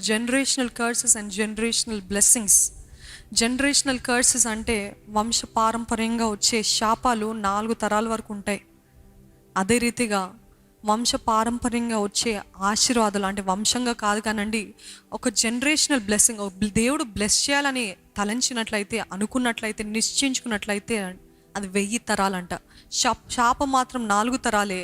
Generational curses and generational blessings. Generational curses అంటే వంశ పారంపర్యంగా వచ్చే శాపాలు 4 తరాల వరకు ఉంటాయి. అదే రీతిగా వంశ పారంపర్యంగా వచ్చే ఆశీర్వాదాలు అంటే వంశంగా కాదు కానండి, ఒక జనరేషనల్ బ్లెస్సింగ్, దేవుడు బ్లెస్ చేయాలని తలంచినట్లయితే, అనుకున్నట్లయితే, నిశ్చయించుకున్నట్లయితే అది 1000 తరాలంట. శాపం మాత్రం 4 తరాలే,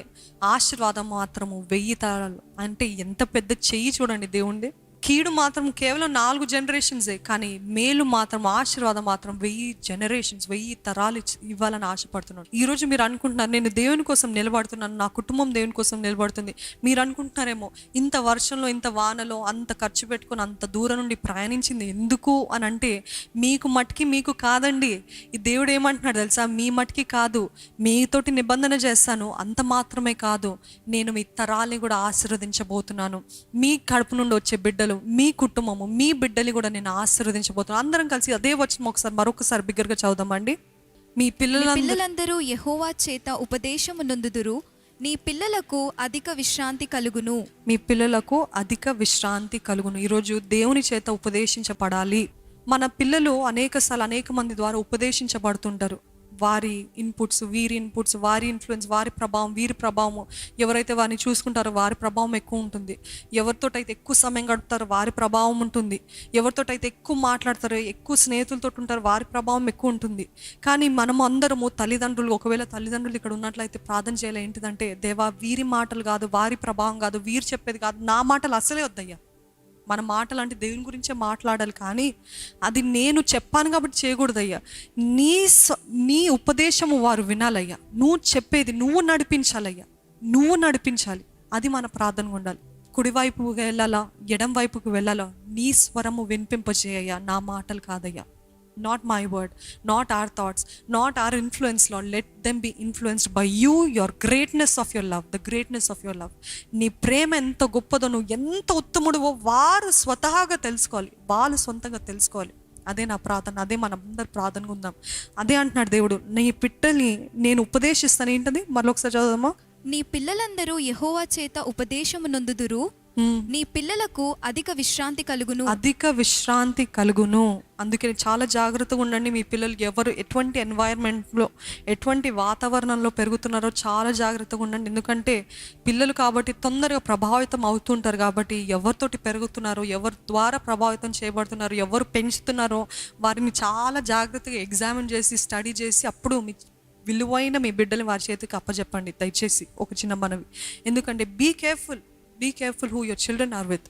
ఆశీర్వాదం మాత్రము 1000 తరాలు. అంటే ఎంత పెద్ద చెయ్యి చూడండి దేవుంది. కీడు మాత్రం కేవలం 4 జనరేషన్సే, కానీ మేలు మాత్రం, ఆశీర్వాదం మాత్రం 1000 జనరేషన్స్, 1000 తరాలు ఇవ్వాలని ఆశపడుతున్నాను. ఈరోజు మీరు అనుకుంటున్నారు, నేను దేవుని కోసం నిలబడుతున్నాను, నా కుటుంబం దేవుని కోసం నిలబడుతుంది. మీరు అనుకుంటున్నారేమో, ఇంత వర్షంలో, ఇంత వానలో, అంత ఖర్చు పెట్టుకొని అంత దూరం నుండి ప్రయాణించింది ఎందుకు అని అంటే, మీకు మట్టికి మీకు కాదండి. ఈ దేవుడు ఏమంటున్నాడు తెలుసా? మీ మట్టికి కాదు, మీతోటి నిబంధన చేస్తాను, అంత మాత్రమే కాదు, నేను మీ తరాల్ని కూడా ఆశీర్వదించబోతున్నాను. మీ కడుపు నుండి వచ్చే బిడ్డలు, మీ కుటుంబము, మీ బిడ్డలు కూడా నేను ఆశీర్వదించబోతున్నాను. అందరం కలిసి అదే వచనం మరొకసారి బిగ్గరగా చదువుదామండి. మీ పిల్లలందరూ యెహోవా చేత ఉపదేశము నొందుదురు, నీ పిల్లలకు అధిక విశ్రాంతి కలుగును. మీ పిల్లలకు అధిక విశ్రాంతి కలుగును. ఈరోజు దేవుని చేత ఉపదేశించబడాలి. మన పిల్లలు అనేక మంది ద్వారా ఉపదేశించబడుతుంటారు. వారి ఇన్పుట్స్, వీరి ఇన్పుట్స్, వారి ఇన్ఫ్లుయెన్స్, వారి ప్రభావం, వీరి ప్రభావం, ఎవరైతే వారిని చూసుకుంటారో వారి ప్రభావం ఎక్కువ ఉంటుంది. ఎవరితోటైతే ఎక్కువ సమయం గడుపుతారో వారి ప్రభావం ఉంటుంది. ఎవరితోటైతే ఎక్కువ మాట్లాడతారో, ఎక్కువ స్నేహితులతో ఉంటారో వారి ప్రభావం ఎక్కువ ఉంటుంది. కానీ మనం అందరము తల్లిదండ్రులు, ఒకవేళ తల్లిదండ్రులు ఇక్కడ ఉన్నట్లయితే ప్రార్థన చేయాలి. ఏంటిదంటే, దేవా వీరి మాటలు కాదు, వారి ప్రభావం కాదు, వీరు చెప్పేది కాదు, నా మాటలు అసలే వద్దయ్యా. మన మాటలు అంటే దేవుని గురించే మాట్లాడాలి, కానీ అది నేను చెప్పాను కాబట్టి చేయకూడదయ్యా. నీ ఉపదేశము వారు వినాలయ్యా. నువ్వు చెప్పేది నువ్వు నడిపించాలయ్యా, నువ్వు నడిపించాలి. అది మన ప్రార్థనగా ఉండాలి. కుడివైపుకు వెళ్ళాలా, ఎడం వైపుకు వెళ్ళాలా, నీ స్వరము వినిపింపజేయ్యా, నా మాటలు కాదయ్యా. Not my word, not our thoughts, not our influence, Lord. Let them be influenced by you, your greatness of your love, the greatness of your love. నీ ప్రేమ ఎంత గొప్పదో, నువ్వు ఎంత ఉత్తముడివో వారు స్వతహాగా తెలుసుకోవాలి, వాళ్ళు సొంతంగా తెలుసుకోవాలి. అదే నా ప్రార్థన, అదే మనందరి ప్రార్థనగా ఉందాం. అదే అంటున్నాడు దేవుడు, నీ పిట్టల్ని నేను ఉపదేశిస్తాను. ఏంటది మరొకసారి చదువుదామా? నీ పిల్లలందరూ యెహోవా చేత ఉపదేశము నొందుదురు, నీ పిల్లలకు అధిక విశ్రాంతి కలుగును. అధిక విశ్రాంతి కలుగును. అందుకే చాలా జాగ్రత్తగా ఉండండి. మీ పిల్లలు ఎవరు ఎటువంటి ఎన్వైరన్మెంట్లో, ఎటువంటి వాతావరణంలో పెరుగుతున్నారో చాలా జాగ్రత్తగా ఉండండి. ఎందుకంటే పిల్లలు కాబట్టి తొందరగా ప్రభావితం అవుతుంటారు. కాబట్టి ఎవరితోటి పెరుగుతున్నారో, ఎవరి ద్వారా ప్రభావితం చేయబడుతున్నారో, ఎవరు పెంచుతున్నారో వారిని చాలా జాగ్రత్తగా ఎగ్జామిన్ చేసి, స్టడీ చేసి, అప్పుడు మీ విలువైన మీ బిడ్డని వారి చేతికి అప్పచెప్పండి దయచేసి. ఒక చిన్న మనవి. ఎందుకంటే be careful who your children are with.